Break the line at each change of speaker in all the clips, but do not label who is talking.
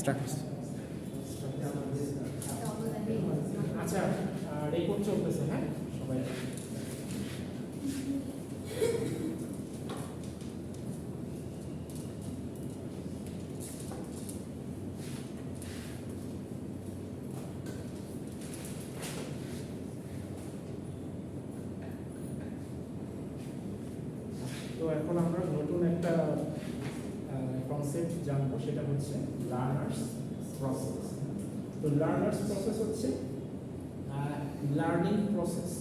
Start.
আচ্ছা, record চলতেছে, হ্যাঁ সবাই। তো এখন আমরা নতুন একটা কনসেপ্ট জানবো, সেটা হচ্ছে লার্নার্স প্রসেস। তো লার্নার্স প্রসেস হচ্ছে লার্নিং প্রসেস।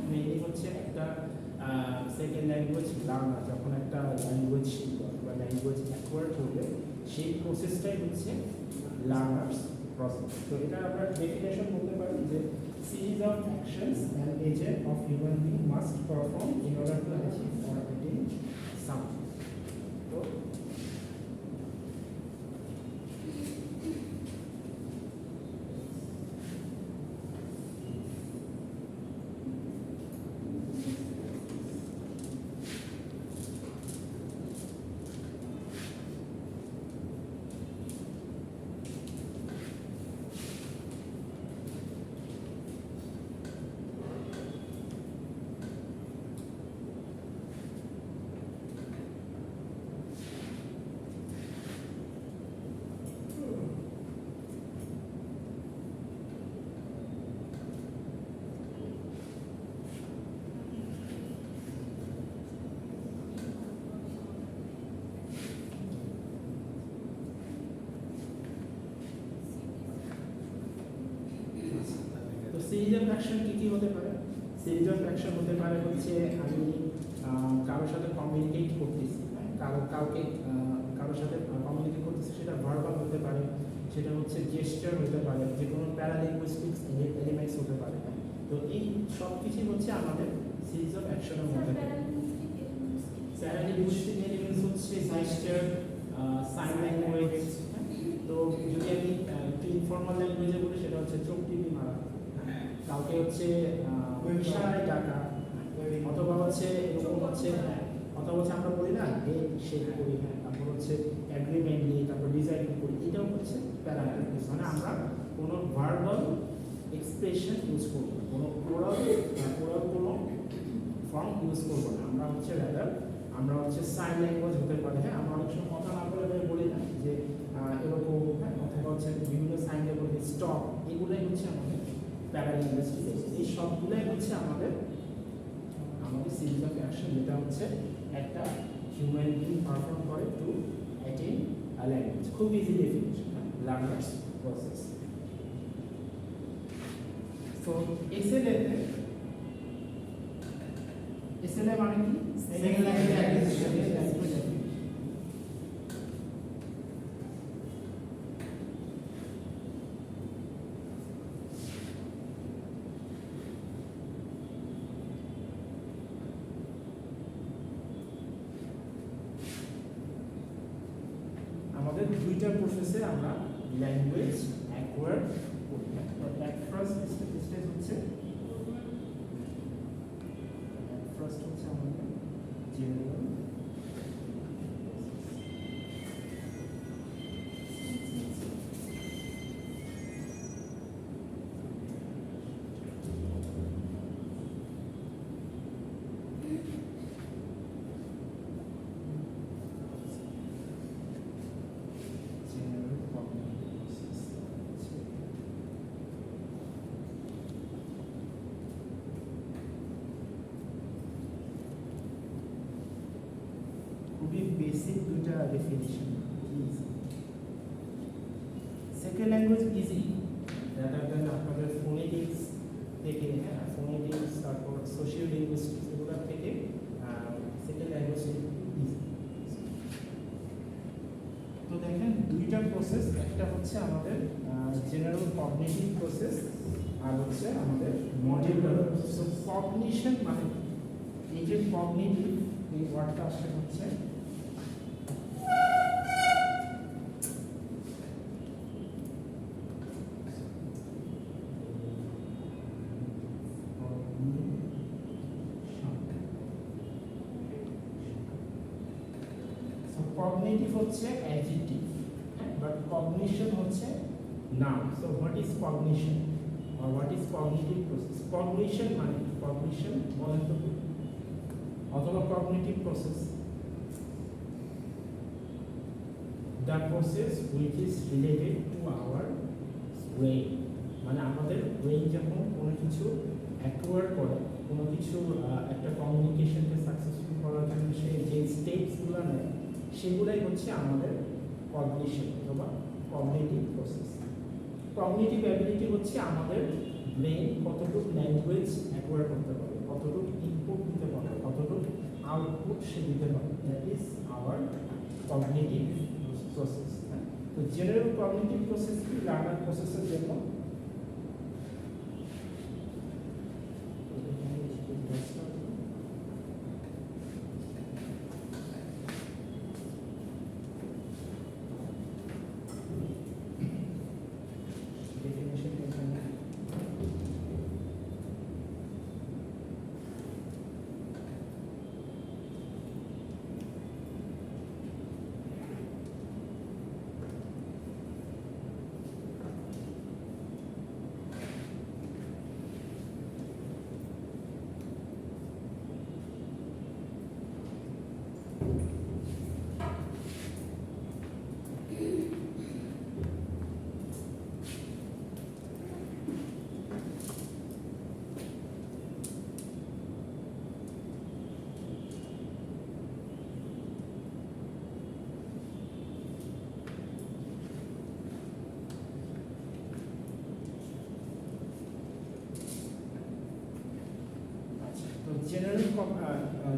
মেইনলি হচ্ছে একটা সেকেন্ড ল্যাঙ্গুয়েজ লার্নার যখন একটা ল্যাঙ্গুয়েজ শিখবে বা ল্যাঙ্গুয়েজ অ্যাকোয়ার করবে, সেই প্রসেসটাই হচ্ছে লার্নার্স প্রসেস। তো এটা আমরা ডেফিনেশন বলতে পারি যে series of actions an agent of human being must perform in order to achieve or attain something. তো সিরিজ অফ অ্যাকশন কী হতে পারে? সিরিজ অফ অ্যাকশন হতে পারে হচ্ছে আমি কারোর সাথে কমিউনিকেট করতেছি, কারোর সাথে কমিউনিকেট করতেছি, সেটা ভার্বাল হতে পারে, সেটা হচ্ছে জেস্টার হতে পারে, যে কোনো প্যারালিঙ্গুইস্টিক্স এলিমেন্টস হতে পারে। তো এই সব কিছুই হচ্ছে আমাদের সিরিজ অফ অ্যাকশনের মধ্যে। প্যারালিঙ্গুইস্টিক এলিমেন্টস হচ্ছে জেস্টার, সাইন ল্যাঙ্গুয়েজ। তো যদি আমি একটু ইনফর্মাল ল্যাঙ্গুয়েজে বলি, সেটা হচ্ছে চোখ টিপি মারা, কাউকে হচ্ছে ইশারায় ডাকা, অথবা হচ্ছে এরকম হচ্ছে, অথবা হচ্ছে আমরা বলি না ডে শেক করি, হ্যাঁ, তারপর হচ্ছে অ্যাগ্রিমেন্ট নিয়ে তারপর ডিজাইন করি, এটাও হচ্ছে প্যারালিঙ্গুইজ। মানে আমরা কোনো ভার্বাল এক্সপ্রেশন ইউজ করবো না, কোনো ওরাল কোনো ফর্ম ইউজ করবো না। আমরা হচ্ছে রাদার আমরা হচ্ছে সাইন ল্যাঙ্গুয়েজ হতে পারে, হ্যাঁ, আমরা অনেক সময় কথা না বলে বলি না যে এরকম, হ্যাঁ, অথবা হচ্ছে বিভিন্ন সাইন ল্যাঙ্গুয়েজ স্টপ, এগুলোই হচ্ছে আমাদের প্যারালিঙ্গুইজ। এই সবগুলোই হচ্ছে আমাদের সিরিজ অফ অ্যাকশন, যেটা হচ্ছে একটা হিউম্যান বিং পারফর্ম করে টু অ্যাটেইন আ ল্যাঙ্গুয়েজ। খুব ইজি ডেফিনিশন, লার্নার্স প্রসেস। তো এসএলএ মানে কি? Second language acquisition. আমাদের দুইটা প্রসেসে আমরা ল্যাঙ্গুয়েজ অ্যাকোয়ার করি। ফার্স্ট স্টেজ হচ্ছে আমাদের জেনারেল বেসিক দুইটা definition. Second language easy, rather than আপনাদের ফোনেটিক্স থেকে, হ্যাঁ, ফোনেটিক্স তারপর সোশিও লিঙ্গুইস্টিক্স এগুলোর থেকে সেকেন্ড ল্যাঙ্গুয়েজ ইজি। তো দেখেন দুইটা প্রসেস, একটা হচ্ছে আমাদের জেনারেল কগনিটিভ প্রসেস, আর হচ্ছে আমাদের মডিউলার প্রসেস। সো কগনিশন মানে এই যে কগনিটিভ, এই ওয়ার্ডটা আসলে হচ্ছে কগনিটিভ হচ্ছে অ্যাডজেক্টিভ, বাট কগনিশন হচ্ছে নাম। So what is cognition or what is cognitive process? Cognition মানে cognition বলেন তো অথবা cognitive process, the process which is related to our brain, মানে আমাদের ব্রেইন যখন কোনো কিছু অ্যাকোয়ার করে, কোনো কিছু একটা কমিউনিকেশনকে সাকসেসফুল করার জন্য সে যে স্টেপসগুলো নেয় সেগুলাই হচ্ছে আমাদের কগনিশন অথবা কগনিটিভ প্রসেস। কগনিটিভ অ্যাবিলিটি হচ্ছে আমাদের ব্রেন কতটুকু ল্যাঙ্গুয়েজ অ্যাকোয়ার করতে পারে, কতটুকু ইনপুট দিতে পারে, কতটুকু আউটপুট সে দিতে পারে, that is our cognitive process. তো জেনারেল কগনিটিভ প্রসেস কি লার্নার প্রসেসের জন্য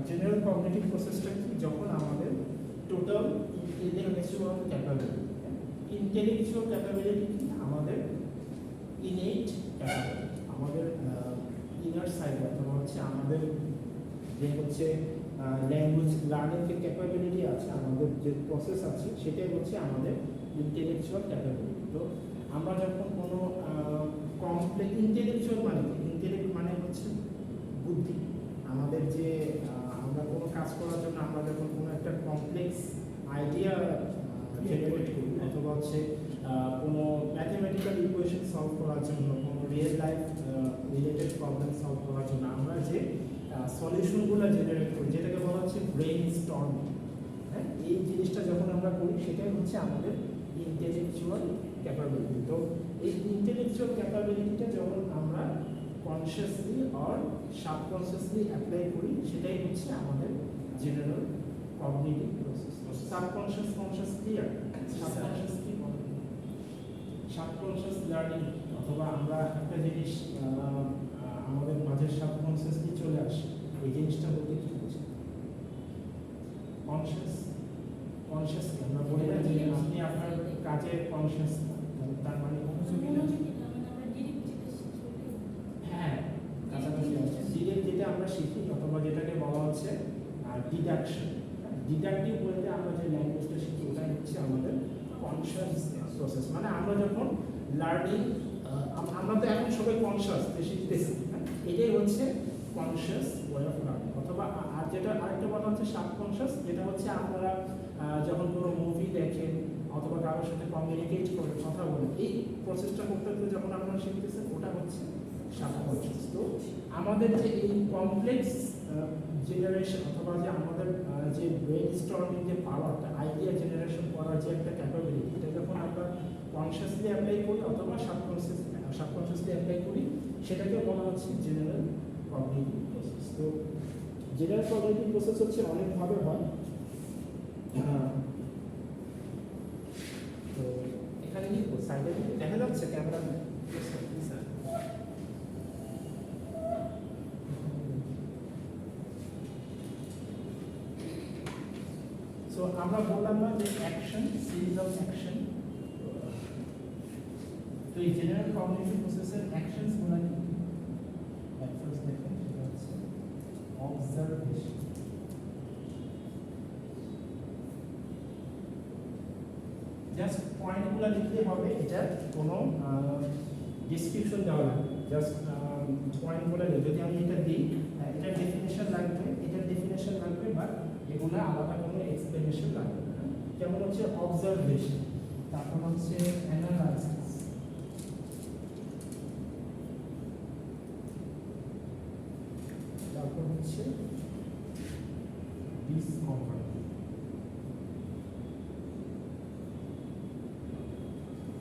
জেনারেল কগনিটিভ প্রসেসটা কি, যখন আমাদের total intellectual capability, intellectual capability কি আমাদের ইনেট ক্যাপাবিলিটি, আমাদের ইনার সাইড অথবা হচ্ছে আমাদের যে হচ্ছে ল্যাঙ্গুয়েজ লার্নিংয়ের ক্যাপাবিলিটি আছে, আমাদের যে প্রসেস আছে সেটাই হচ্ছে আমাদের ইন্টেলেকচুয়াল ক্যাপাবিলিটি। তো আমরা যখন কোনো কমপ্লেক্স ইন্টেলেকচুয়াল মানে ইন্টেলেক্ট মানে হচ্ছে বুদ্ধি, আমাদের যে আমরা কোনো কাজ করার জন্য আমরা যখন কোনো একটা কমপ্লেক্স আইডিয়া জেনারেট করি অথবা হচ্ছে কোনো ম্যাথমেটিক্যাল ইকুয়েশন সলভ করার জন্য, কোনো real life related problem solve করার জন্য আমরা যে সলিউশনগুলো জেনারেট করি যেটাকে বলা হচ্ছে ব্রেইন স্টর্মিং। হ্যাঁ, এই জিনিসটা যখন আমরা করি সেটাই হচ্ছে আমাদের ইন্টেলেকচুয়াল ক্যাপাবিলিটি। তো এই ইন্টেলেকচুয়াল ক্যাপাবিলিটিটা যখন আমরা কনসিয়াসলি অর সাবকনসিয়াসলি অ্যাপ্লাই করি সেটাই হচ্ছে আমাদের general cognitive process. Subconscious conscious clear, subconscious কি সাবকনসিয়াস লার্নিং, অথবা আমরা একটা জিনিস আমাদের মাঝে সাবকনসিয়াসলি চলে আসে, এই জিনিসটা বলতে কি বুঝি? কনসিয়াস কনসিয়াস আমরা বলি না যে আপনি আপনার কাজে কনসিয়াস, তার মানে যেটা আমরা শিখি অথবা যেটাকে বলা হচ্ছে ডিডাকশন। ডিডাকটিভ বলতে আমরা যে ল্যাঙ্গুয়েজটা শিখি ওটাই হচ্ছে আমাদের কনসিয়াস প্রসেস। মানে আমরা যখন লার্নিং, আমরা তো এখন সবাই কনসিয়াস শিখতেছি, এটাই হচ্ছে কনসিয়াস ওয়ে অফ লার্নিং। অথবা আর যেটা আরেকটা বলা হচ্ছে সাবকনসিয়াস, যেটা হচ্ছে আপনারা যখন কোনো মুভি দেখেন অথবা কারোর সাথে কমিউনিকেট করে কথা বলেন, এই প্রসেসটা করতে করতে যখন আপনারা শিখতেছেন ওটা হচ্ছে সাবকনসিয়াস। তো আমাদের যে এই কমপ্লেক্স জেনারেশন অথবা যে আমাদের যে ব্রেইন স্টর্মিং যে পাওয়ারটা, আইডিয়া জেনারেশন করার যে একটা ক্যাপাবিলিটি, এটা যখন আমরা কনসিয়াসলি অ্যাপ্লাই করি অথবা সাবকনসিয়াসলি অ্যাপ্লাই করি সেটাকে বলা হচ্ছে জেনারেল কগনিটিভ প্রসেস। তো জেনারেল কগনিটিভ প্রসেস হচ্ছে অনেকভাবে হয়। তো এখানে কি সাইডে দেখা যাচ্ছে ক্যামেরা? তো আমরা বললাম না যে অ্যাকশন, সিরিজ অফ অ্যাকশন। তো এই জেনারেল কগনিটিভ প্রসেসের অ্যাকশনস গুলো কি? ফার্স্ট দেখেন সেটা হচ্ছে অবজারভেশন। জাস্ট পয়েন্টগুলো লিখতে হবে, এটা কোনো ডিসক্রিপশন দেওয়া লাগবে, জাস্ট পয়েন্টগুলো যদি আমি এটা দিই, এটার ডেফিনেশন লাগবে, এটার ডেফিনেশন লাগবে, বাট এগুলো আলাদা কোনো এক্সপ্লেনেশন লাগবে না। যেমন হচ্ছে অবজারভেশন। তারপর হচ্ছে অ্যানালাইসিস, তারপর হচ্ছে ডিসকভারি।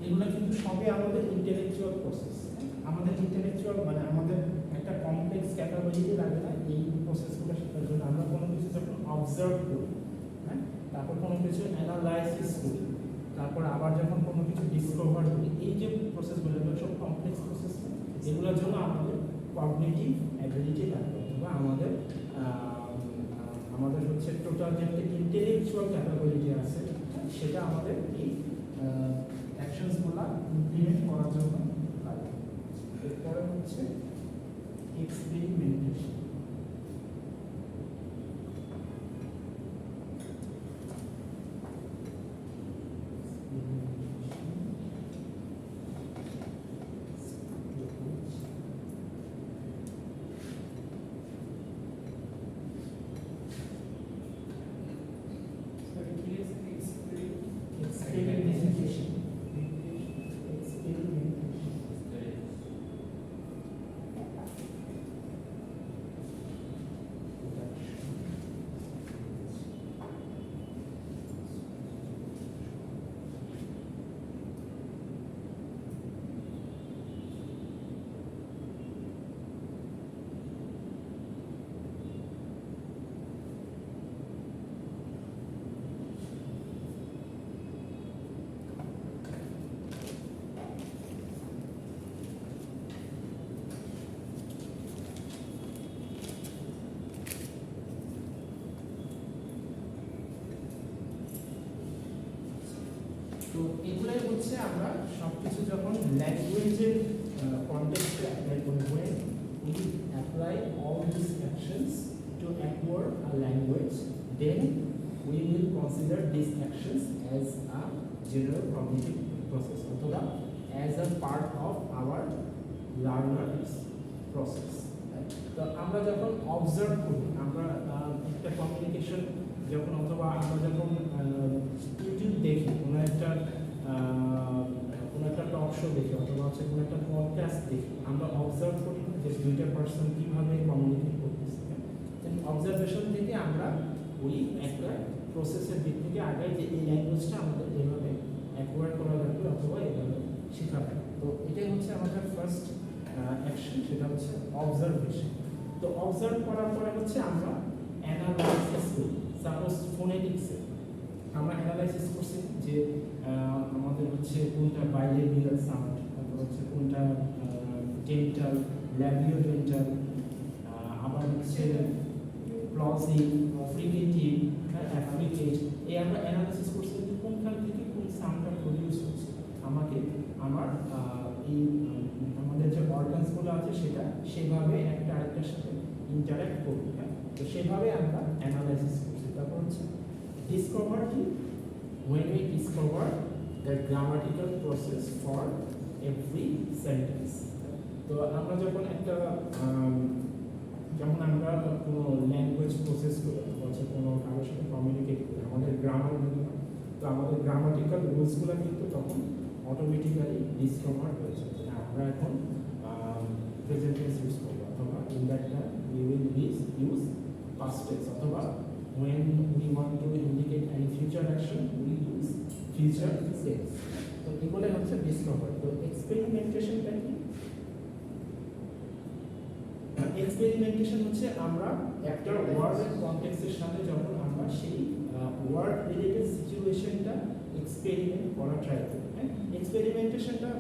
এগুলো কিন্তু সবই আমাদের ইন্টেলেকচুয়াল প্রসেস। আমাদের ইন্টেলেকচুয়াল মানে আমাদের একটা কমপ্লেক্স ক্যাপাবিলিটি লাগে না এই প্রসেসগুলো শেখার জন্য। আমরা কোনো কিছু যখন অবজার্ভ করি, হ্যাঁ, তারপর কোনো কিছু অ্যানালাইসিস করি, তারপর আবার যখন কোনো কিছু ডিসকভার করি, এই যে প্রসেসগুলো এগুলো সব কমপ্লেক্স প্রসেস। এগুলোর জন্য আমাদের কগনিটিভ অ্যাবিলিটি লাগবে, অথবা আমাদের আমাদের হচ্ছে টোটাল যে ইন্টেলেকচুয়াল ক্যাপাবিলিটি আছে সেটা আমাদের এই অ্যাকশনসগুলো ইমপ্লিমেন্ট করার জন্য লাগে। এরপরে হচ্ছে এক্সপেরিমেন্টেশন। তো এগুলাই হচ্ছে আমরা সবকিছু যখন ল্যাঙ্গুয়েজের কনটেক্সটে অ্যাপ্লাই করব, we apply all these actions to acquire a language, then we will consider these actions as a general cognitive process, অথবা as a part of our learner's process. তো আমরা যখন অবজার্ভ করি, আমরা একটা কমিউনিকেশন যখন, অথবা আমরা যখন ইউটিউব দেখি, কোনো একটা টক শো দেখি, অথবা হচ্ছে কোনো একটা পডকাস্ট দেখি, আমরা অবজার্ভ করি যে দুইটা পার্সন কীভাবে কমিউনিকেট করতেছে। অবজারভেশন থেকে আমরা ওই একটা প্রসেসের দিক থেকে আগাই যে এই ল্যাঙ্গুয়েজটা আমাদের এভাবে অ্যাকোয়ার করা লাগবে, অথবা এভাবে শেখা লাগবে। তো এটাই হচ্ছে আমাদের ফার্স্ট অ্যাকশন, সেটা হচ্ছে অবজারভেশন। তো অবজার্ভ করার পরে হচ্ছে আমরা অ্যানালাইসিস করি। সাপোজ ফোনেটিক্সে আমরা অ্যানালাইসিস করছি যে আমাদের হচ্ছে কোনটা বাইলেবিয়াল সাউন্ড, তারপর হচ্ছে কোনটা ডেন্টাল, ল্যাবিও ডেন্টাল, আবার হচ্ছে প্লজিং, ফ্রিকেটিভ, অ্যাফ্রিকেট। এই আমরা অ্যানালাইসিস করছি যে কোনখান থেকে কোন সাউন্ডটা প্রডিউস হচ্ছে। আমাকে আমার এই আমাদের যে অর্গানসগুলো আছে সেটা সেভাবে একটা আরেকটার সাথে ইন্টারাক্ট করবে, তো সেভাবে আমরা অ্যানালাইসিস করছি। তারপর হচ্ছে ডিসকভার কি, when we discover the grammatical process for every sentence. তো আমরা যখন একটা যখন আমরা কোনো ল্যাঙ্গুয়েজ প্রসেস করি, অথবা কোনো কারোর সাথে কমিউনিকেট করি, আমাদের গ্রামার, তো আমাদের গ্রামাটিক্যাল রুলসগুলো কিন্তু তখন অটোমেটিক্যালি ডিসকভার হয়েছে। আমরা এখন প্রেজেন্ট টেন্স ইউজ করবো, অথবা in that time we will use past tense, অথবা when we want to indicate any future action we use future tense. তো এগুলো হচ্ছে ডিসকভার। তো এক্সপেরিমেন্টেশনটা কি? এক্সপেরিমেন্টেশন হচ্ছে আমরা একটা ওয়ার্ডের কনটেক্সটের সাথে যখন আমরা সেই ওয়ার্ড রিলেটেড সিচুয়েশনটা এক্সপেরিমেন্ট করা ট্রাই করি। হ্যাঁ, এক্সপেরিমেন্টেশনটা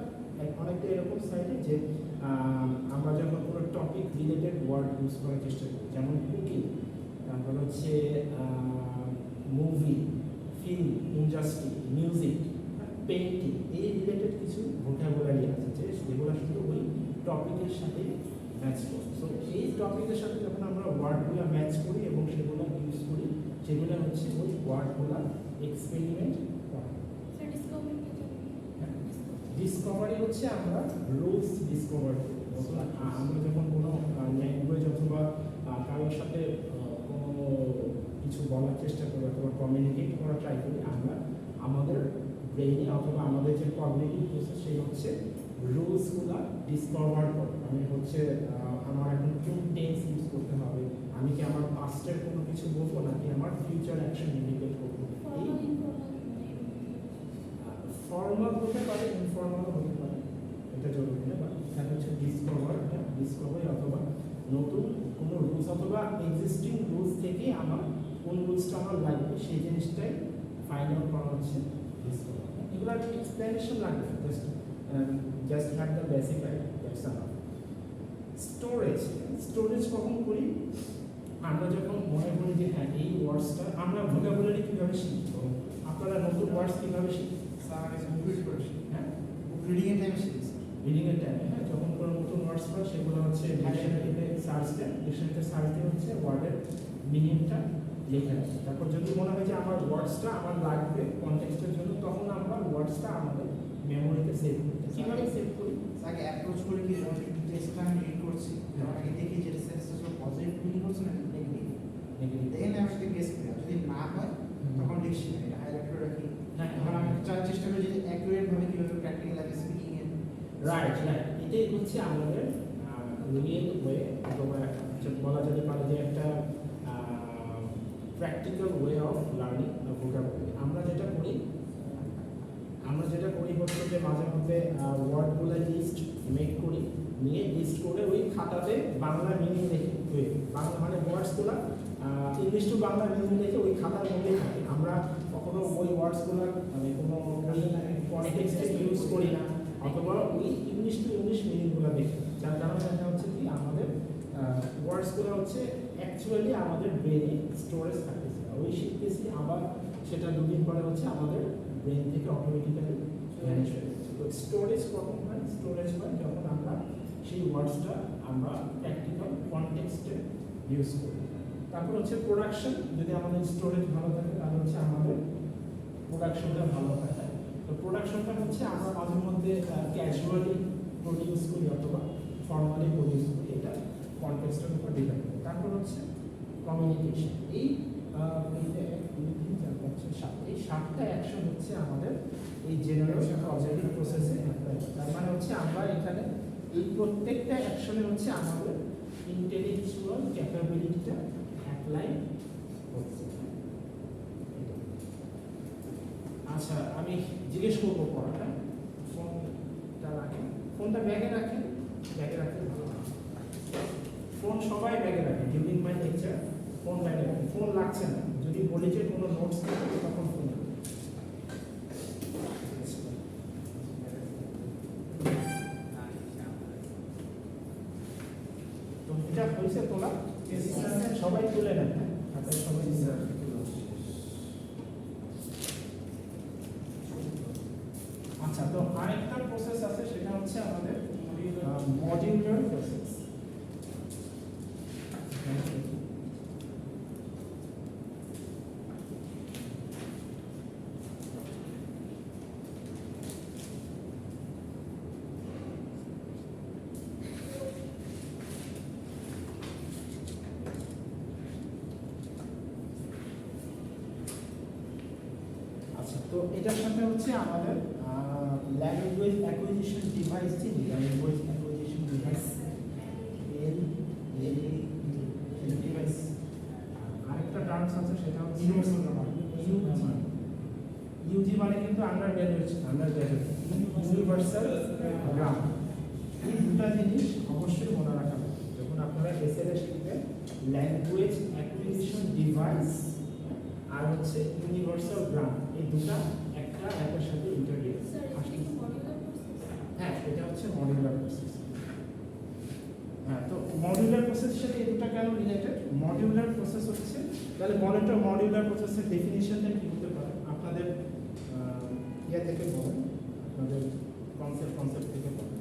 অনেকটা এরকম সাইডে যে আমরা যখন কোনো টপিক রিলেটেড ওয়ার্ড ইউজ করার চেষ্টা করি, যেমন কুকিং, তারপর হচ্ছে movie, film industry, music, painting, এই রিলেটেড কিছু ভোকাবুলারি আছে যেগুলো শুধু ওই টপিকের সাথে ম্যাচ করে। সো এই টপিকের সাথে যখন আমরা ওয়ার্ডগুলো ম্যাচ করি এবং সেগুলো ইউজ করি, সেগুলো হচ্ছে ওই ওয়ার্ডগুলো এক্সপেরিমেন্ট করা। ডিসকভারি হচ্ছে আমরা রুলস ডিসকভার করি। আমরা যখন কোনো ল্যাঙ্গুয়েজ অথবা কারোর সাথে কিছু বলার চেষ্টা করি, অথবা কমিউনিকেট করার ট্রাই করি, আমরা আমাদের ব্রেইনে অথবা আমাদের যে কগনিটিভ প্রসেস সেই হচ্ছে রুলসগুলো ডিসকভার করে। আমি হচ্ছে আমার এখন কোন টেন্স ইউজ করতে হবে, আমি কি আমার পাস্টের কোনো কিছু বলবো নাকি আমার ফিউচার অ্যাকশন ইন্ডিকেট করবো। এই ফর্মাল হতে পারে, ইনফর্মাল হতে পারে, এটা জরুরি না। বাট এখানে হচ্ছে ডিসকভারি অথবা নতুন কোনো রুলস অথবা এক্সিস্টিং রুলস থেকে আমার কোন রুলসটা আমার লাগবে সেই জিনিসটাই ফাইন্ড আউট করা হচ্ছে ডিসকভার। এগুলো এক্সপ্লেনেশন লাগবে, just have the basic idea, that's enough. Storage কখন করি? আমরা যখন মনে করি যে হ্যাঁ এই ওয়ার্ডসটা আমরা ভোকাবুলারি কীভাবে শিখব, আপনারা নতুন ওয়ার্ডস কীভাবে শিখবেন? হ্যাঁ,
রিডিংয়ের টাইমে শিখেছি।
রিডিংয়ের টাইমে, হ্যাঁ, যখন কোনো নতুন ওয়ার্ডস পাই সেগুলো হচ্ছে ডিকশনারিতে সার্চ দেন, ডিকশনারিতে সার্চ দিয়ে হচ্ছে ওয়ার্ডের মিনিংটা লিখে রাখি। তারপর যদি মনে হয় যে আমার ওয়ার্ডসটা আমার লাগবে কনটেক্সটের জন্য, তখন আমরা ওয়ার্ডসটা আমাদের মেমোরিতে সেভ করি। কীভাবে সেভ করি?
আগে অ্যাপ্রোচ করি কি যখন টেক্সটটা আমি রিড করছি তখন আগে দেখি যে সেন্সটা পজিটিভ মিনিং করছে না নেগেটিভ, দেন আমি সেটা গেস করি। যদি না হয় তখন ডিকশনারি হাইলাইট করে রাখি। এখন আমি চেষ্টা করি যে অ্যাকুরেট ভাবে কিভাবে প্র্যাকটিক্যাল লাইফে স্পিকিং এর
রাইট। এটাই হচ্ছে আমাদের রিয়েল ওয়ে, অথবা বলা যেতে পারে যে একটা practical way of learning vocabulary. আমরা যেটা করি হচ্ছে যে মাঝে মধ্যে ওয়ার্ডগুলো লিস্ট মেক করি, নিয়ে লিস্ট করে ওই খাতাতে বাংলা মিনিং লিখে, বাংলা মানে ওয়ার্ডসগুলো ইংলিশ টু বাংলা মিনিং লিখে ওই খাতার মধ্যেই থাকে। আমরা কখনো ওই ওয়ার্ডসগুলো মানে কোনো কনটেক্সটে ইউজ করি না, অথবা ওই ইংলিশ টু ইংলিশ মিনিংগুলো দেখি। যার কারণে এটা হচ্ছে কি আমাদের ওয়ার্ডসগুলো হচ্ছে অ্যাকচুয়ালি আমাদের ব্রেনে স্টোরেজ থাকতেছে, ওই শিখতেছি, আবার সেটা দুদিন পরে হচ্ছে আমাদের ব্রেন থেকে অটোমেটিক্যালি ভ্যানিশ হয়ে যাচ্ছে। তো স্টোরেজ কখন হয়? স্টোরেজ হয় যখন আমরা সেই ওয়ার্ডসটা আমরা প্র্যাকটিক্যাল কনটেক্সটে ইউজ করি। তারপর হচ্ছে প্রোডাকশন, যদি আমাদের স্টোরেজ ভালো থাকে তাহলে হচ্ছে আমাদের প্রোডাকশনটা ভালো হয়। তো প্রোডাকশনটা হচ্ছে আমরা মাঝে মধ্যে ক্যাজুয়ালি প্রডিউস করি অথবা ফর্মালি প্রডিউস করি, এটা কনটেক্সটের উপর ডিপেন্ড করে। তারপর হচ্ছে কমিউনিকেশন। এই 7টা অ্যাকশন হচ্ছে আমাদের এই জেনারেল অবজেক্টিভ প্রসেসে অ্যাপ্লাই। তার মানে হচ্ছে আমরা এখানে এই প্রত্যেকটা অ্যাকশনে হচ্ছে আমাদের ইন্টেলেকচুয়াল ক্যাপাবিলিটিটা অ্যাপ্লাই হচ্ছে। আচ্ছা, আমি জিজ্ঞেস করবো পড়াটা, ফোনটা রাখেন, ফোনটা ব্যাগে রাখেন, ব্যাগে রাখতে ভালো হয়। ফোন সবাই ব্যাগে রাখে, ডিউরিং মাই লেকচার ফোন ব্যাগে রাখে। ফোন লাগছে না, যদি বলি যে কোনো নোটস থাকে তখন ফোন রাখে। তো এটা হয়েছে তোলা, সবাই তুলে নেন, হ্যাঁ সবাই। আচ্ছা, তো আরেকটা প্রসেস আছে, সেটা হচ্ছে আমাদের মডিউলার প্রসেস। আচ্ছা, তো এটার সাথে হচ্ছে আমাদের ল্যাঙ্গুয়েজ অ্যাকুইজিশন ডিভাইস, চিনি ল্যাঙ্গুয়েজ অ্যাকুইজিশন ডিভাইস, ডিভাইস। আরেকটা টার্মস আছে, সেটা হচ্ছে ইউনিভার্সাল গ্রামার। ইউজি মানে কিন্তু আন্ডার গ্র্যাজুয়েট, ইউনিভার্সাল গ্রামার। এই দুটা জিনিস অবশ্যই মনে রাখা হবে যখন আপনারা এসএলএ শিখবেন। ল্যাঙ্গুয়েজ অ্যাকুইজিশন ডিভাইস আর হচ্ছে ইউনিভার্সাল গ্রামার, এই দুটা একটা একের সাথে ইন্টারলিঙ্ক। হ্যাঁ, এটা হচ্ছে মডিউলার প্রসেস। হ্যাঁ, তো মডিউলার প্রসেসের সাথে এই দুটা কেন রিলেটেড? মডিউলার প্রসেস হচ্ছে, তাহলে মডিউলার প্রসেসের ডেফিনিশনটা কি হতে পারে আপনাদের ইয়ে থেকে বলেন, আপনাদের কনসেপ্ট থেকে বলেন।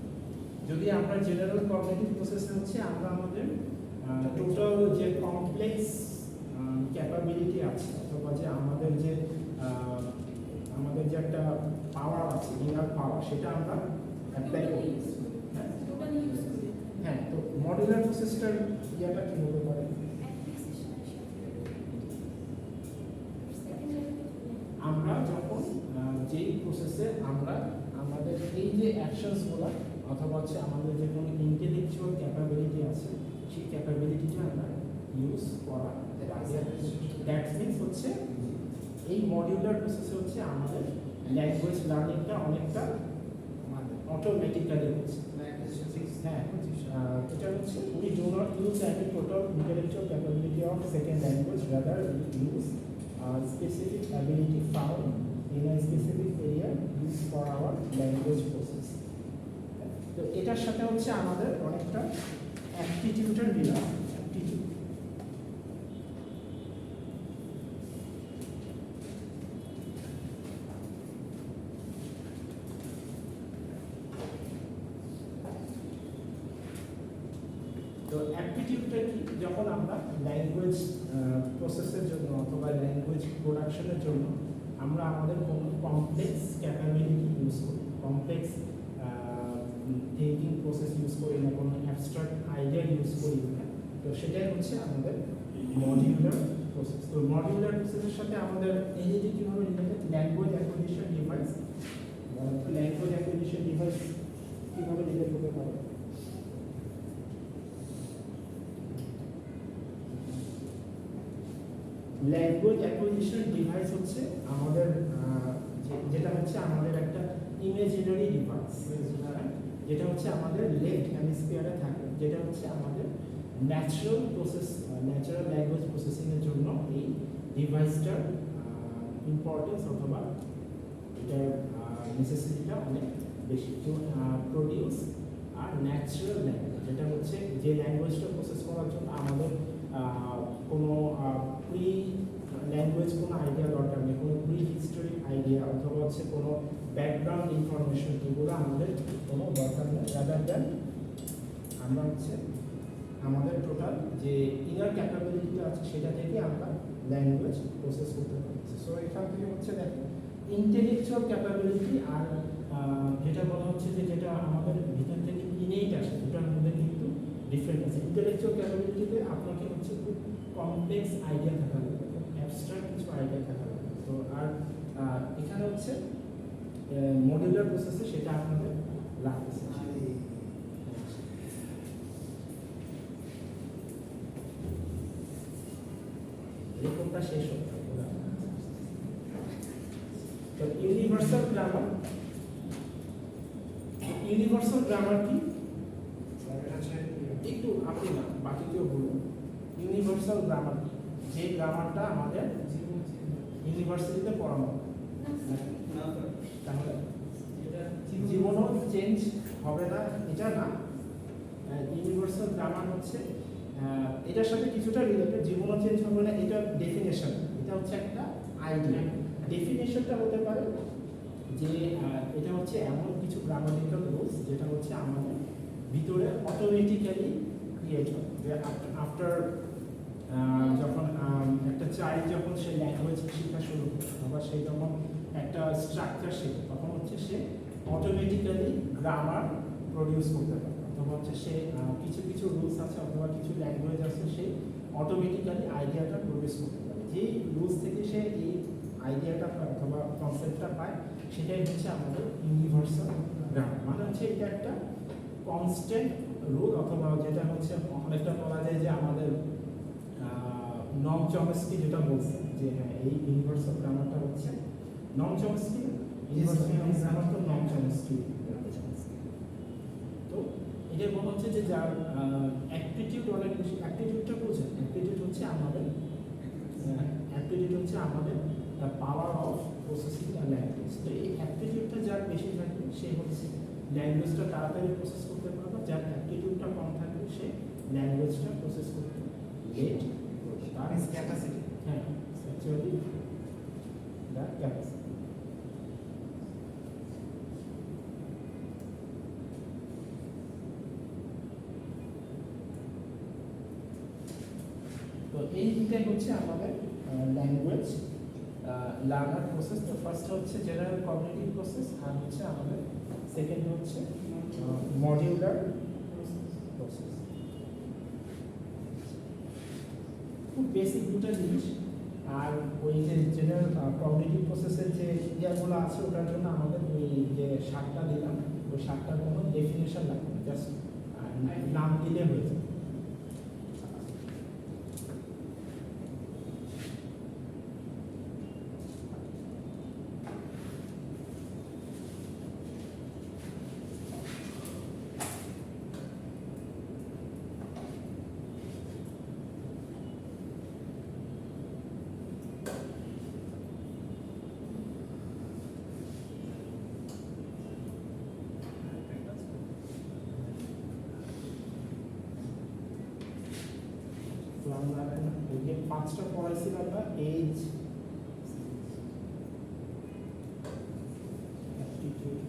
যদি আমরা জেনারেল কগনিটিভ প্রসেসে হচ্ছে আমরা আমাদের টোটাল যে কমপ্লেক্স ক্যাপাবিলিটি আছে, অথবা যে আমাদের যে একটা পাওয়ার আছে, ইনার পাওয়ার, সেটা আমরা অ্যাপ্লাই করি। হ্যাঁ, তো মডিউলার প্রসেসটার ইয়েটা কি হতে পারে? আমরা যখন যেই প্রসেসে আমরা আমাদের এই যে অ্যাকশনসগুলো অথবা হচ্ছে আমাদের যে কোনো ইন্টেলেকচুয়াল ক্যাপাবিলিটি আছে সেই ক্যাপাবিলিটিটা আমরা ইউজ করা দ্যাট মিনস হচ্ছে এই মডিউলার প্রসেসে হচ্ছে আমাদের ল্যাঙ্গুয়েজ লার্নিংটা অনেকটা অটোমেটিক্যালি হচ্ছে। হ্যাঁ, এটা হচ্ছে we do not use any total intellectual capability of second language, rather we use specific ability found in a specific area used for our language process. তো এটার সাথে হচ্ছে আমাদের অনেকটা অ্যাপটিটিউডের মিলা অ্যাপটিটিউড। তো অ্যাপটিটিউডটা কি? যখন আমরা ল্যাঙ্গুয়েজ প্রসেসের জন্য অথবা ল্যাঙ্গুয়েজ প্রোডাকশনের জন্য আমরা আমাদের কোনো কমপ্লেক্স ক্যাপাবিলিটি ইউজ করি, কমপ্লেক্স থিঙ্কিং প্রসেস ইউজ করি না, কোনো অ্যাবস্ট্রাক্ট আইডিয়া ইউজ করি না, তো সেটাই হচ্ছে আমাদের মডিউলার প্রসেস। তো মডিউলার প্রসেসের সাথে আমাদের এই যে কীভাবে related language acquisition device, language acquisition device কীভাবে রিলেট করতে পারে? ল্যাঙ্গুয়েজ অ্যাকুইজিশন ডিভাইস হচ্ছে আমাদের যেটা হচ্ছে আমাদের একটা ইমেজিনারি ডিভাইস, যেটা হচ্ছে আমাদের লেফট হেমিস্ফিয়ারে থাকে, যেটা হচ্ছে আমাদের ন্যাচারাল প্রসেস, ন্যাচারাল ল্যাঙ্গুয়েজ প্রসেসিংয়ের জন্য এই ডিভাইসটার ইম্পর্টেন্স অথবা এটার নেসেসিটিটা অনেক বেশি। টু প্রডিউস আর ন্যাচারাল ল্যাঙ্গুয়েজ, যেটা হচ্ছে যে ল্যাঙ্গুয়েজটা প্রসেস করার জন্য আমাদের কোনো প্রি ল্যাঙ্গুয়েজ কোনো আইডিয়া দরকার নেই, কোনো প্রি হিস্টোরিক আইডিয়া অথবা হচ্ছে কোনো ব্যাকগ্রাউন্ড ইনফরমেশন, এগুলো আমাদের কোনো দরকার নেই। রাদার দ্যান আমরা হচ্ছে আমাদের টোটাল যে ইনার ক্যাপাবিলিটিটা আছে সেটা থেকে আমরা ল্যাঙ্গুয়েজ প্রসেস করতে পারছি। সো এখান থেকে হচ্ছে দেখেন ইন্টেলেকচুয়াল ক্যাপাবিলিটি আর যেটা বলা হচ্ছে যে যেটা আমাদের ভিতর থেকে ইনেট আসে, দুটার মধ্যে কিন্তু ডিফারেন্ট আছে। ইন্টেলেকচুয়াল ক্যাপাবিলিটিতে আপনাকে হচ্ছে খুব কমপ্লেক্স আইডিয়া থাকা লাগবে, অ্যাবস্ট্রাক্ট কিছু আইডিয়া থাকা লাগবে। তো আর এখানে হচ্ছে মডিউলার প্রসেসে সেটা আপনাদের লাগছে। রেকর্ডটা শেষ হতে হবে। তো ইউনিভার্সাল গ্রামার, ইউনিভার্সাল গ্রামার কি? একটু আপনি না বাকি কেউ বলুন। ইউনিভার্সাল গ্রামার কি? যে গ্রামারটা আমাদের ইউনিভার্সিটিতে পড়ানো হয়, তাহলে জীবনও চেঞ্জ হবে না এটা না। ইউনিভার্সাল গ্রামার হচ্ছে এটার সাথে কিছুটা রিলেটেড, জীবনও চেঞ্জ হবে না এটা ডেফিনেশন, এটা হচ্ছে একটা আইডিয়া। ডেফিনেশনটা হতে পারে যে এটা হচ্ছে এমন কিছু গ্রামাটিক্যাল রুলস যেটা হচ্ছে আমাদের ভিতরে অটোমেটিক্যালি ক্রিয়েট হয়, যে আফটার যখন একটা চাইল্ড যখন সে ল্যাঙ্গুয়েজ শেখা শুরু করে অথবা সে যখন একটা স্ট্রাকচার শেখে তখন হচ্ছে সে অটোমেটিক্যালি গ্রামার প্রডিউস করতে পারে, অথবা হচ্ছে সে কিছু কিছু রুলস আছে অথবা কিছু ল্যাঙ্গুয়েজ আছে সে অটোমেটিক্যালি আইডিয়াটা প্রডিউস করতে পারে। যেই রুলস থেকে সে এই আইডিয়াটা পায় অথবা কনসেপ্টটা পায় সেটাই হচ্ছে আমাদের ইউনিভার্সাল গ্রামার। মানে হচ্ছে এটা একটা কনস্ট্যান্ট রুল, অথবা যেটা হচ্ছে অনেকটা বলা যায় যে আমাদের নম চমস্কি যেটা বলছে যে হ্যাঁ এই ইউনিভার্সাল গ্রামারটা হচ্ছে নম চমস্কি, ইউনিভার্সাল গ্রামার তো নম চমস্কি। তো এটা বলা হচ্ছে যে যার অ্যাপটিটিউড অনেক বেশি, অ্যাপটিটিউডটা বোঝেন, অ্যাপটিটিউড হচ্ছে আমাদের power of processing a language. তো এই অ্যাপটিটিউডটা যার বেশি থাকবে সে হচ্ছে ল্যাঙ্গুয়েজটা তাড়াতাড়ি প্রসেস করতে পারবে, যার অ্যাপটিটিউডটা কম থাকবে সে ল্যাঙ্গুয়েজটা প্রসেস করতে লেট। তার ক্যাপাসিটি, হ্যাঁ অ্যাকচুয়ালি দ্য ক্যাপাসিটি। তো এই দুটাই হচ্ছে আমাদের ল্যাঙ্গুয়েজ লার্নার প্রসেস। তো ফার্স্ট হচ্ছে জেনারেল কগনিটিভ প্রসেস আর হচ্ছে আমাদের সেকেন্ড হচ্ছে মডিউলার প্রসেস। খুব বেসিক দুটো জিনিস, আর ওই যে জেনারেল কগনিটিভ প্রসেসের যে ইয়াগুলো আছে ওটার জন্য আমাদের ওই যে 7টা দিলাম ওই 7টার কোনো ডেফিনেশন লাগবে না, জাস্ট নাম দিলে হয়ে যাবে। তো আমরা ওই যে 5টা পড়াইছি আমরা এজ, অ্যাপটিটিউড,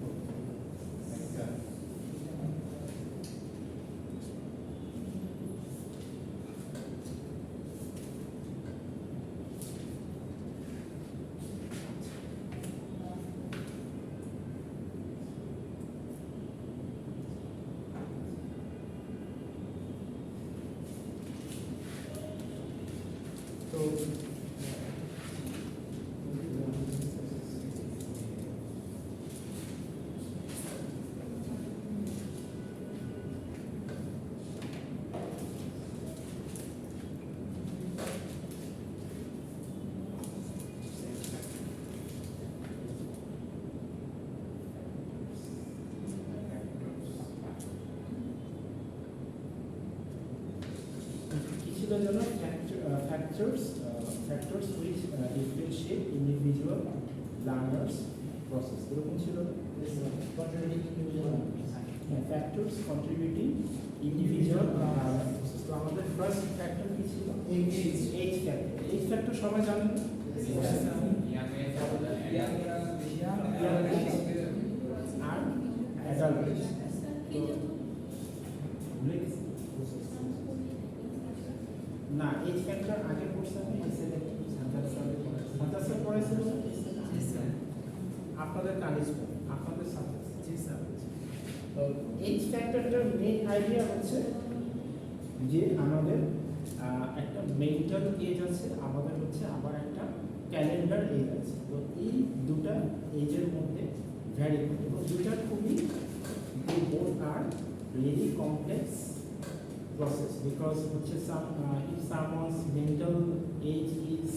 তো কি ছিল যেন factors which differentiate individual learners process, এরকম ছিল factors contributing individual learners process। তো আমাদের ফার্স্ট ফ্যাক্টর কি ছিল? Age factor. এইজ ফ্যাক্টর সবাই জানেন? আর অ্যাডাল্ট। না, এইজ ফ্যাক্টর আগে পড়ছে আমি সাতাশে পড়েছিল আপনাদের কালিজ আপনাদের সাথে। তো এইজ ফ্যাক্টরটার মেইন আইডিয়া হচ্ছে যে আমাদের একটা মেন্টাল এজ আছে, আমাদের হচ্ছে আবার একটা ক্যালেন্ডার এজ আছে। তো এই দুটা এজের মধ্যে ভ্যারি করে এবং দুটা খুবই both are really complex process because if someone's mental age is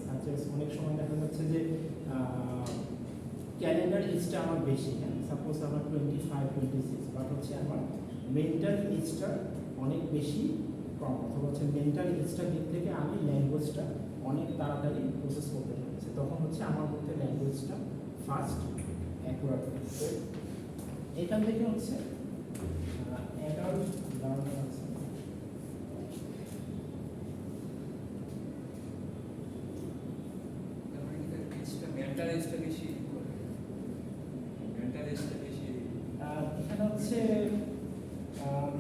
such as অনেক সময় দেখা যাচ্ছে যে ক্যালেন্ডার এজটা আমার বেশি, হ্যাঁ সাপোজ আমার 25-26, বাট হচ্ছে আমার মেন্টাল এজটা অনেক বেশি কম, অথবা হচ্ছে মেন্টাল এজটার দিক থেকে আমি ল্যাঙ্গুয়েজটা অনেক তাড়াতাড়ি প্রসেস করতে পারছি, তখন হচ্ছে আমার মধ্যে ল্যাঙ্গুয়েজটা ফাস্ট অ্যাকুরেট। তো এখান থেকে হচ্ছে অ্যাডাল্ট লার্নার আছে। এখানে হচ্ছে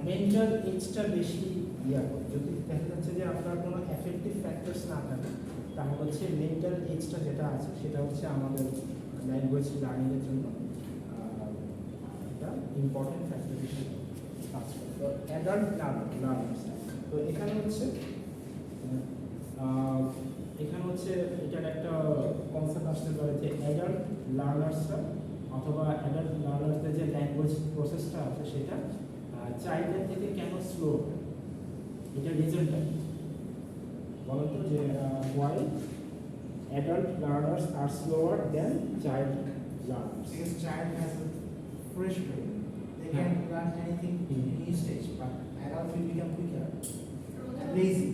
মেন্টাল এজটা বেশি ইয়া করে, যদি দেখা যাচ্ছে যে আপনার কোনো এফেক্টিভ ফ্যাক্টরস না থাকে তাহলে হচ্ছে মেন্টাল এজটা যেটা আছে সেটা হচ্ছে আমাদের ল্যাঙ্গুয়েজ লার্নিংয়ের জন্য একটা ইম্পর্টেন্ট ফ্যাক্টর হিসেবে কাজ করে। তো অ্যাডাল্ট লার্নার্স, তো এখানে হচ্ছে এটার একটা কনসেপ্ট আসতে পারে যে অ্যাডাল্ট লার্নার্সরা অথবা অ্যাডাল্ট লার্নার্সদের যে ল্যাঙ্গুয়েজ প্রসেসটা আছে সেটা চাইল্ডদের থেকে কেন স্লো, এটা রিজনটা বলো তো, যে why adult learners are slower than child learners?
Because child has a fresh brain, they can learn anything in any stage, but adult will become quicker and lazy.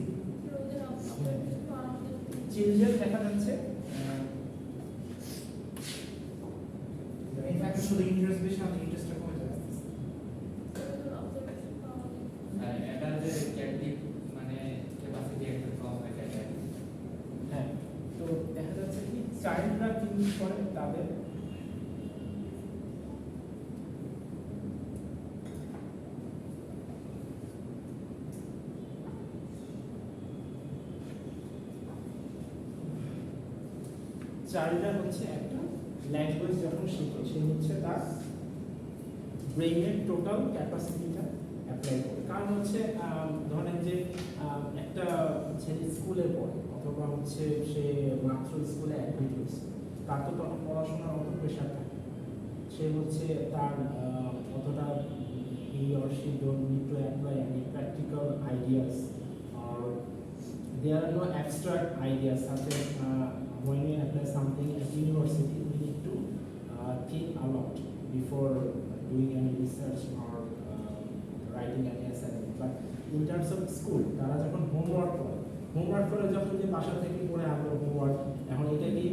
Children দেখা যাচ্ছে
In fact, শুধু interest বেশি, আমাদের ইন্টারেস্টটা কমে যাবে।
হ্যাঁ, তো দেখা যাচ্ছে কি চাইল্ডরা কি করে তাদের চাইল্ডরা হচ্ছে একটা ল্যাঙ্গুয়েজ যখন শিখে সে হচ্ছে তার ব্রেইনের টোটাল ক্যাপাসিটিটা অ্যাপ্লাই করে। কারণ হচ্ছে ধরেন যে একটা ছেলে স্কুলে পড়ে অথবা অথবা হচ্ছে সে মাত্র স্কুলে অ্যাডমিট হয়েছে, তার তো তখন পড়াশোনার অত প্রেশার থাকে, সে হচ্ছে তার অতটা he or she don't need to apply any practical ideas or there are no abstract ideas such as when we apply something at university we need to think a lot before doing any research or writing any assignment. But in terms of school তারা যখন homework করে যখন যে বাসা থেকে করে আনলো homework, এখন এটা কি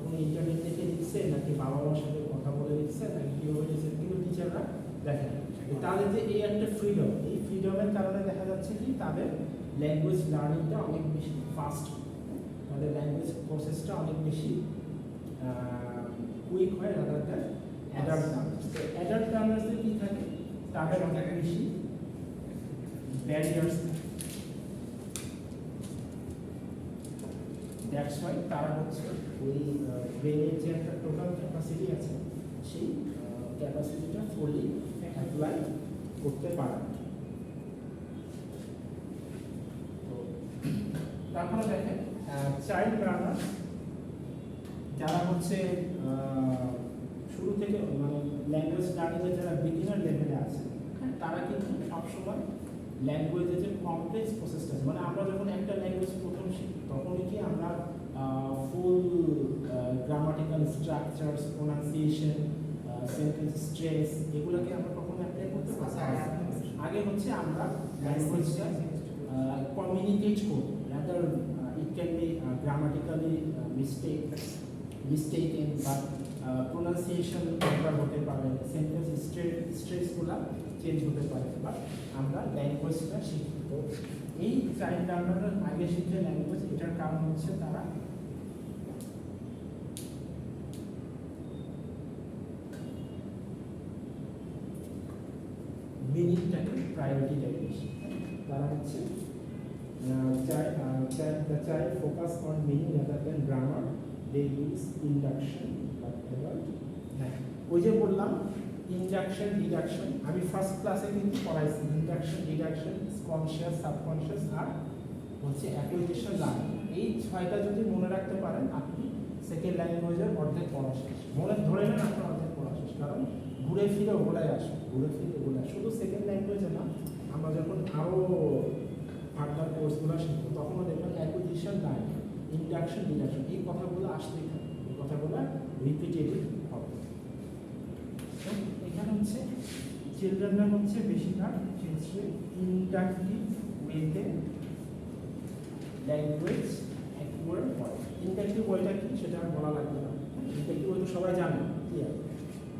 কোনো ইন্টারনেট থেকে লিখছে নাকি বাবা মার সাথে কথা বলে লিখছে নাকি কীভাবে লিখছে, কিন্তু টিচাররা দেখেন তাদের যে এই একটা ফ্রিডম, এই ফ্রিডমের কারণে দেখা যাচ্ছে কি তাদের ল্যাঙ্গুয়েজ লার্নিংটা অনেক বেশি ফাস্ট, তাদের ল্যাঙ্গুয়েজ প্রসেসটা অনেক বেশি কুইক হয় রাদার দ্যান অ্যাডাল্ট লার্নার্স। তো অ্যাডাল্ট লার্নার্সদের কী থাকে, তাদের অনেক বেশি ব্যারিয়ার্স থাকে, দ্যাটস ওয়াই তারা হচ্ছে ওই ব্রেনের যে একটা টোটাল ক্যাপাসিটি আছে সেই ক্যাপাসিটিটা ফুললি অ্যাপ্লাই করতে পারে। তো তারপরে দেখেন চাইল্ড লার্নার যারা হচ্ছে শুরু থেকে মানে ল্যাঙ্গুয়েজ লার্নিংয়ে যারা বিগিনার লেভেলে আছে, তারা কিন্তু সবসময় ল্যাঙ্গুয়েজের যে কমপ্লেক্স প্রসেসটা আছে, মানে আমরা যখন একটা ল্যাঙ্গুয়েজ প্রথম শিখি তখনই কি আমরা full grammatical structures, pronunciation, sentence stress এগুলোকে আমরা কখনো অ্যাপ্লাই করতে পারি? আগে হচ্ছে আমরা ল্যাঙ্গুয়েজটা কমিউনিকেট করব, rather it can be grammatically mistaken বা প্রোনাউন্সিয়েশন প্রপার হতে পারে, সেন্টেন্স স্ট্রেসগুলো চেঞ্জ হতে পারে, বা আমরা ল্যাঙ্গুয়েজটা শিখি। তো এই চাইল্ড লার্নাররা আগে শিখে ল্যাঙ্গুয়েজ, এটার কারণ হচ্ছে তারা মিনিংটাকে প্রায়োরিটি দেয় বেশি, তারা হচ্ছে the child focus on meaning rather than grammar, they use induction but adult হ্যাঁ ওই যে বললাম ইনডাকশন ডিডাকশন, আমি ফার্স্ট ক্লাসে কিন্তু পড়াইছি ইনডাকশন ডিডাকশন কনশিয়াস সাবকনশিয়াস আর হচ্ছে অ্যাকুইজিশন লার্নিং। এই ছয়টা যদি মনে রাখতে পারেন আপনি সেকেন্ড ল্যাঙ্গুয়েজের অর্ধেক পড়া শেষ, মনে ধরে নেন আপনার অর্ধেক পড়া শেষ, কারণ ঘুরে ফিরে ওগুলাই আসবে, ঘুরে ফিরে ওগুলাই শুধু সেকেন্ড ল্যাঙ্গুয়েজে না, আমরা যখন আরও ফার্দার কোর্সগুলো শিখবো তখনও দেখবেন অ্যাকুইজিশন লার্নিং, ইনডাকশন ডিডাকশন এই কথাগুলো আসতেই থাকে, এই কথাগুলো রিপিটেটিভ হবে। এখানে হচ্ছে চিলড্রেনরা হচ্ছে বেশিরভাগ ক্ষেত্রে ইন্ডাকটিভ ওয়েতে ল্যাঙ্গুয়েজ অ্যাকুয়ার করে। ইন্ডাকটিভ ওয়েটা কি সেটা আর বলা লাগবে না, ইন্ডাকটিভ ওয়ে তো সবাই জানে ক্লিয়ার।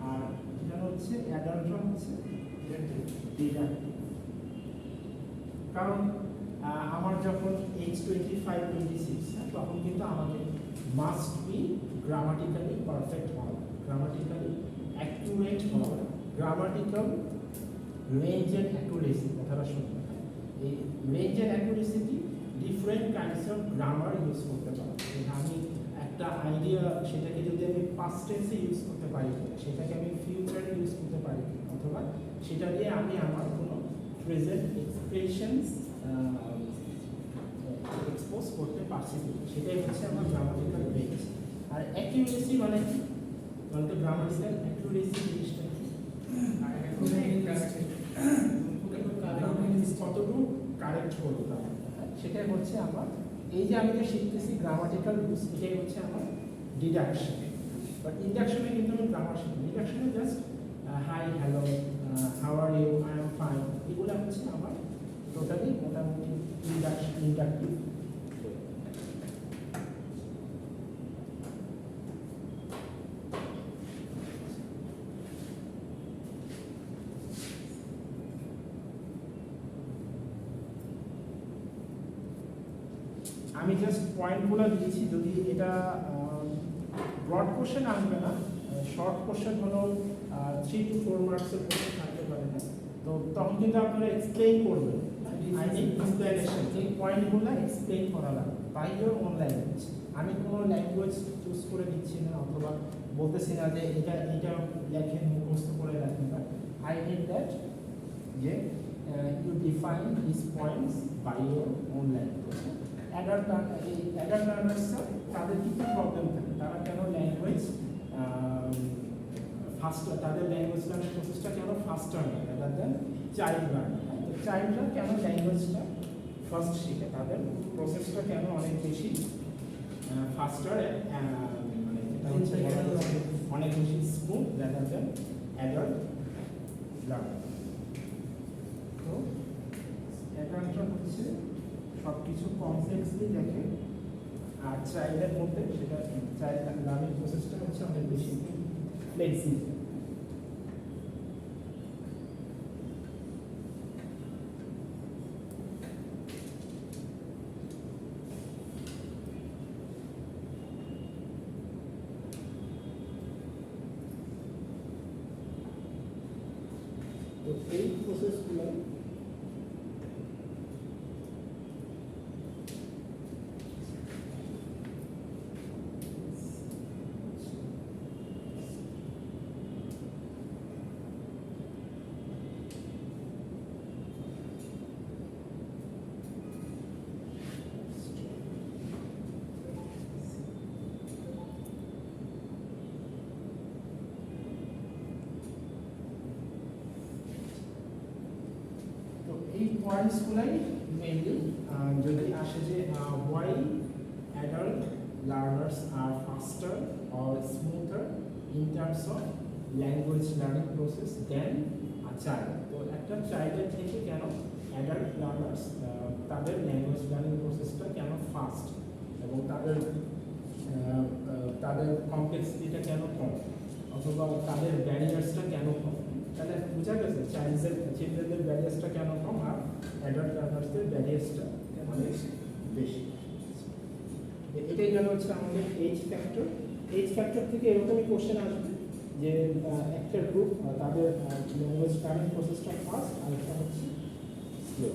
আর এখানে হচ্ছে অ্যাডাল্টরা হচ্ছে ডিডাকটিভ, কারণ আমার যখন এজ 25-26 তখন কিন্তু আমাকে মাস্ট বি গ্রামাটিক্যালি পারফেক্ট হওয়া, গ্রামাটিক্যালি অ্যাকুরেট হওয়া, গ্রামাটিক্যাল রেঞ্জ অ্যান্ড অ্যাকুরেসি কথাটা শুনবেন। এই রেঞ্জ অ্যান্ড অ্যাকুরেসি কি different kinds of grammar use করতে পারি, আমি একটা আইডিয়া সেটাকে যদি আমি পাস্ট টেন্সে ইউজ করতে পারি, সেটাকে আমি ফিউচারে ইউজ করতে পারি, অথবা সেটা দিয়ে আমি আমার কোনো প্রেজেন্ট এক্সপ্রেশনস এক্সপোজ করতে পারছি, সেটাই হচ্ছে আমার গ্রামাটিক্যাল রেঞ্জ। আর অ্যাকিউরেসি মানে কি, বলতে গ্রামাটিক্যাল অ্যাকিউরেসি জিনিসটা কি, কতটুকু কারেক্ট করবো সেটাই হচ্ছে আমার, এই যে আমি যে শিখতেছি গ্রামাটিক্যাল রুলস, এটাই হচ্ছে আমার ডিডাকশন। বাট ইন্ডাকশনে কিন্তু আমি গ্রামার শিখি, ডিডাকশনে just hi hello how are you I am fine, এগুলো হচ্ছে আমার টোটালি মোটামুটি ইন্ডাকটিভ। আমি জাস্ট পয়েন্টগুলো দিয়েছি, যদি এটা ব্রড কোশ্চেন আসবে না, শর্ট কোশ্চেন হলো 3 to 4 মার্কসের কোশ্চেন থাকতে পারে না, তো তখন কিন্তু আপনারা এক্সপ্লেইন করবেন, আই নিড এক্সপ্লেনেশন, এই পয়েন্টগুলো এক্সপ্লেইন করা লাগবে বাই ইয়োর ওন ল্যাঙ্গুয়েজ। আমি কোনো ল্যাঙ্গুয়েজ চুজ করে দিচ্ছি না, অথবা বলতেছি না যে এটা লেখেন মুখস্থ করে রাখেন, বাট আই নিড দ্যাট যে you define this points by your own language. Adult লার্নার্সরা তাদের কি প্রবলেম থাকে, তারা কেন ল্যাঙ্গুয়েজ ফাস্টার, তাদের ল্যাঙ্গুয়েজ লার্নিং প্রসেসটা কেন ফাস্টার হয় রাদার দেন চাইল্ড লার্নার। তো চাইল্ডরা কেন ল্যাঙ্গুয়েজটা ফার্স্ট শিখে, তাদের প্রসেসটা কেন অনেক বেশি ফাস্টার, মানে যেটা হচ্ছে অনেক বেশি smooth rather than adult learner. তো অ্যাডাল্টরা হচ্ছে সব কিছু কমপ্লেক্সলি দেখে, আর চাইল্ডের মধ্যে সেটা চাইল্ড লার্নিং প্রসেসটা হচ্ছে অনেক বেশি ফ্লেক্সিবল। তো এই প্রসেসগুলো এই পয়েন্টসগুলাই মেইনলি যদি আসে যে why adult learners are faster or smoother in terms of language learning process than a child. তো একটা চাইল্ডের থেকে কেন অ্যাডাল্ট লার্নার্স তাদের ল্যাঙ্গুয়েজ লার্নিং প্রসেসটা কেন ফাস্ট এবং তাদের কমপ্লেক্সিটিটা কেন কম, অথবা তাদের ব্যারিয়ার্সটা কেন কম। তাহলে বোঝা গেছে চিলড্রেনদের ব্যারিয়ার্সটা কেন কম আর অ্যাডাল্ট লার্নার্সদের ব্যারিয়ার্সটা অনেক বেশি। এটাই গেল হচ্ছে আমাদের এইজ ফ্যাক্টর। এইজ ফ্যাক্টর থেকে এরকমই কোশ্চেন আসবে যে একটা গ্রুপ তাদের ল্যাঙ্গুয়েজ লার্নিং প্রসেসটা ফাস্ট আর একটা হচ্ছে স্লো।